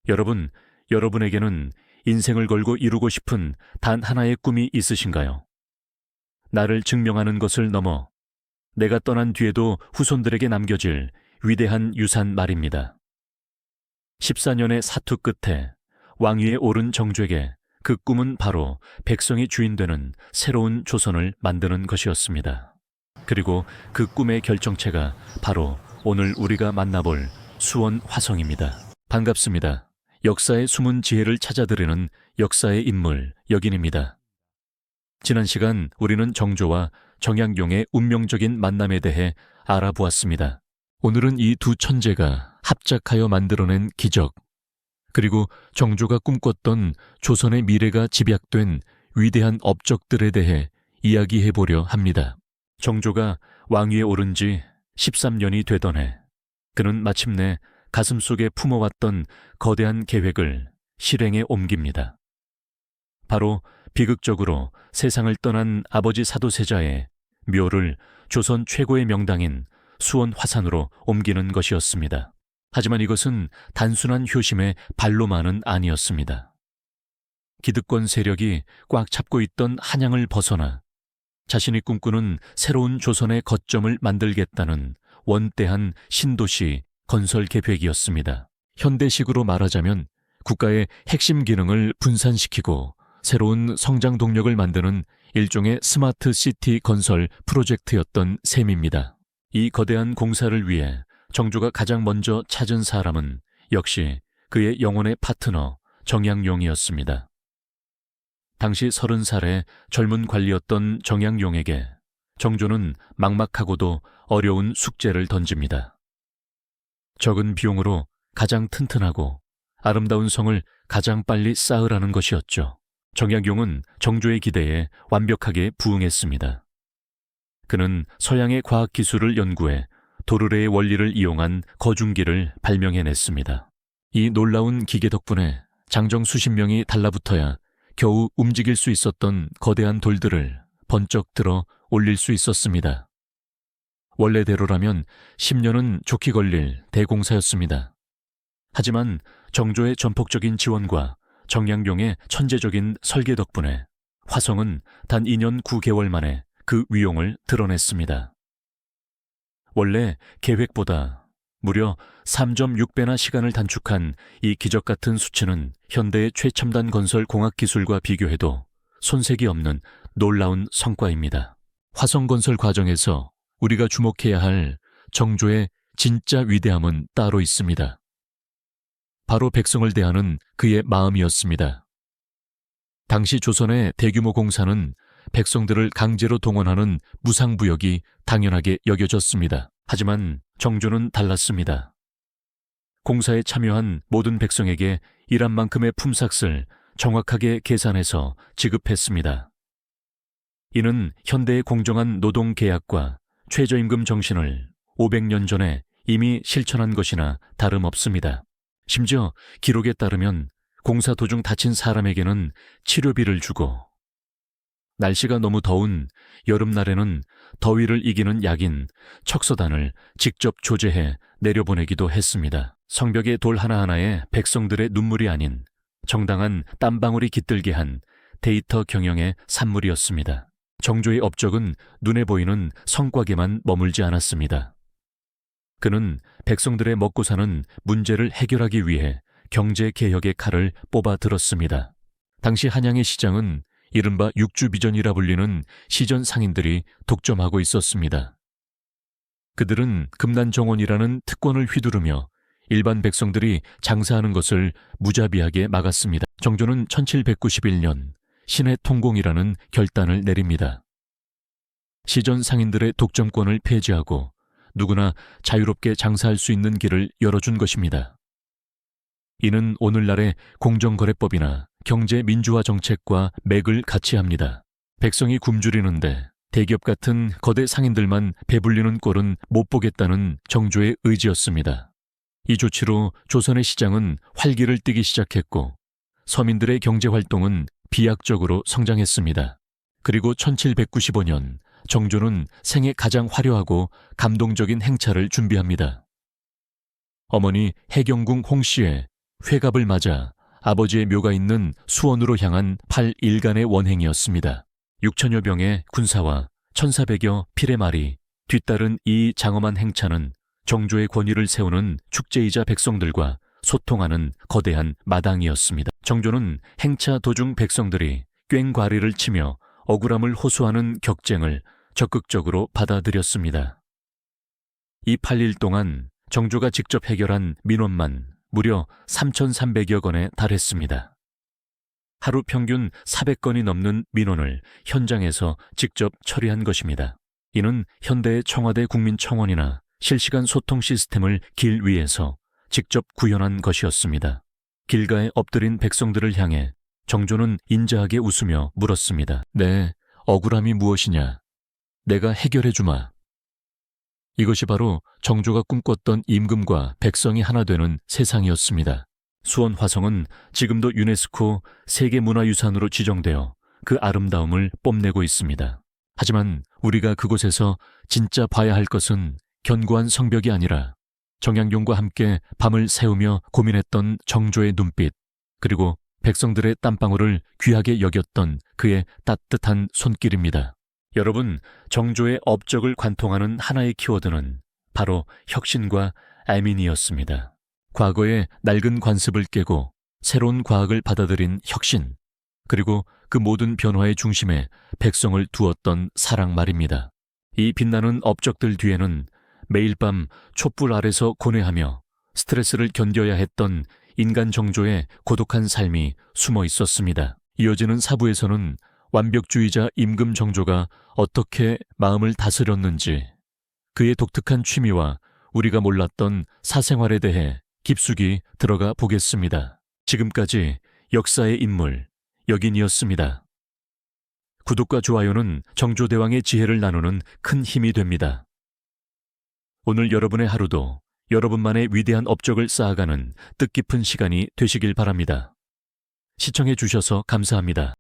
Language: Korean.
여러분, 여러분에게는 인생을 걸고 이루고 싶은 단 하나의 꿈이 있으신가요? 나를 증명하는 것을 넘어 내가 떠난 뒤에도 후손들에게 남겨질 위대한 유산 말입니다. 14년의 사투 끝에 왕위에 오른 정조에게 그 꿈은 바로 백성이 주인 되는 새로운 조선을 만드는 것이었습니다. 그리고 그 꿈의 결정체가 바로 오늘 우리가 만나볼 수원 화성입니다. 반갑습니다. 역사의 숨은 지혜를 찾아드리는 역사의 인물 여긴입니다. 지난 시간 우리는 정조와 정약용의 운명적인 만남에 대해 알아보았습니다. 오늘은 이 두 천재가 합작하여 만들어낸 기적, 그리고 정조가 꿈꿨던 조선의 미래가 집약된 위대한 업적들에 대해 이야기해보려 합니다. 정조가 왕위에 오른 지 13년이 되던 해, 그는 마침내 가슴속에 품어왔던 거대한 계획을 실행에 옮깁니다. 바로 비극적으로 세상을 떠난 아버지 사도세자의 묘를 조선 최고의 명당인 수원 화산으로 옮기는 것이었습니다. 하지만 이것은 단순한 효심의 발로만은 아니었습니다. 기득권 세력이 꽉 잡고 있던 한양을 벗어나 자신이 꿈꾸는 새로운 조선의 거점을 만들겠다는 원대한 신도시 건설 계획이었습니다. 현대식으로 말하자면 국가의 핵심 기능을 분산시키고 새로운 성장 동력을 만드는 일종의 스마트 시티 건설 프로젝트였던 셈입니다. 이 거대한 공사를 위해 정조가 가장 먼저 찾은 사람은 역시 그의 영혼의 파트너 정약용이었습니다. 당시 30살의 젊은 관리였던 정약용에게 정조는 막막하고도 어려운 숙제를 던집니다. 적은 비용으로 가장 튼튼하고 아름다운 성을 가장 빨리 쌓으라는 것이었죠. 정약용은 정조의 기대에 완벽하게 부응했습니다. 그는 서양의 과학기술을 연구해 도르래의 원리를 이용한 거중기를 발명해냈습니다. 이 놀라운 기계 덕분에 장정 수십 명이 달라붙어야 겨우 움직일 수 있었던 거대한 돌들을 번쩍 들어 올릴 수 있었습니다. 원래대로라면 10년은 좋게 걸릴 대공사였습니다. 하지만 정조의 전폭적인 지원과 정약용의 천재적인 설계 덕분에 화성은 단 2년 9개월 만에 그 위용을 드러냈습니다. 원래 계획보다 무려 3.6배나 시간을 단축한 이 기적 같은 수치는 현대의 최첨단 건설 공학 기술과 비교해도 손색이 없는 놀라운 성과입니다. 화성 건설 과정에서 우리가 주목해야 할 정조의 진짜 위대함은 따로 있습니다. 바로 백성을 대하는 그의 마음이었습니다. 당시 조선의 대규모 공사는 백성들을 강제로 동원하는 무상부역이 당연하게 여겨졌습니다. 하지만 정조는 달랐습니다. 공사에 참여한 모든 백성에게 일한 만큼의 품삯을 정확하게 계산해서 지급했습니다. 이는 현대의 공정한 노동계약과 최저임금 정신을 500년 전에 이미 실천한 것이나 다름없습니다. 심지어 기록에 따르면 공사 도중 다친 사람에게는 치료비를 주고 날씨가 너무 더운 여름날에는 더위를 이기는 약인 척서단을 직접 조제해 내려보내기도 했습니다. 성벽의 돌 하나하나에 백성들의 눈물이 아닌 정당한 땀방울이 깃들게 한 데이터 경영의 산물이었습니다. 정조의 업적은 눈에 보이는 성과에만 머물지 않았습니다. 그는 백성들의 먹고 사는 문제를 해결하기 위해 경제개혁의 칼을 뽑아 들었습니다. 당시 한양의 시장은 이른바 육주비전이라 불리는 시전 상인들이 독점하고 있었습니다. 그들은 금난정원이라는 특권을 휘두르며 일반 백성들이 장사하는 것을 무자비하게 막았습니다. 정조는 1791년 신해 통공이라는 결단을 내립니다. 시전 상인들의 독점권을 폐지하고 누구나 자유롭게 장사할 수 있는 길을 열어준 것입니다. 이는 오늘날의 공정거래법이나 경제민주화 정책과 맥을 같이 합니다. 백성이 굶주리는데 대기업 같은 거대 상인들만 배불리는 꼴은 못 보겠다는 정조의 의지였습니다. 이 조치로 조선의 시장은 활기를 띠기 시작했고 서민들의 경제활동은 비약적으로 성장했습니다. 그리고 1795년 정조는 생애 가장 화려하고 감동적인 행차를 준비합니다. 어머니 해경궁 홍씨의 회갑을 맞아 아버지의 묘가 있는 수원으로 향한 8일간의 원행이었습니다. 6천여 병의 군사와 1,400여 필의 말이 뒤따른 이 장엄한 행차는 정조의 권위를 세우는 축제이자 백성들과 소통하는 거대한 마당이었습니다. 정조는 행차 도중 백성들이 꽹과리를 치며 억울함을 호소하는 격쟁을 적극적으로 받아들였습니다. 이 8일 동안 정조가 직접 해결한 민원만 무려 3,300여 건에 달했습니다. 하루 평균 400건이 넘는 민원을 현장에서 직접 처리한 것입니다. 이는 현대의 청와대 국민청원이나 실시간 소통 시스템을 길 위에서 직접 구현한 것이었습니다. 길가에 엎드린 백성들을 향해 정조는 인자하게 웃으며 물었습니다. 네, 억울함이 무엇이냐? 내가 해결해주마. 이것이 바로 정조가 꿈꿨던 임금과 백성이 하나 되는 세상이었습니다. 수원 화성은 지금도 유네스코 세계문화유산으로 지정되어 그 아름다움을 뽐내고 있습니다. 하지만 우리가 그곳에서 진짜 봐야 할 것은 견고한 성벽이 아니라 정약용과 함께 밤을 새우며 고민했던 정조의 눈빛, 그리고 백성들의 땀방울을 귀하게 여겼던 그의 따뜻한 손길입니다. 여러분, 정조의 업적을 관통하는 하나의 키워드는 바로 혁신과 애민이었습니다. 과거의 낡은 관습을 깨고 새로운 과학을 받아들인 혁신, 그리고 그 모든 변화의 중심에 백성을 두었던 사랑 말입니다. 이 빛나는 업적들 뒤에는 매일 밤 촛불 아래서 고뇌하며 스트레스를 견뎌야 했던 인간 정조의 고독한 삶이 숨어 있었습니다. 이어지는 사부에서는 완벽주의자 임금 정조가 어떻게 마음을 다스렸는지, 그의 독특한 취미와 우리가 몰랐던 사생활에 대해 깊숙이 들어가 보겠습니다. 지금까지 역사의 인물, 여긴이었습니다. 구독과 좋아요는 정조대왕의 지혜를 나누는 큰 힘이 됩니다. 오늘 여러분의 하루도 여러분만의 위대한 업적을 쌓아가는 뜻깊은 시간이 되시길 바랍니다. 시청해 주셔서 감사합니다.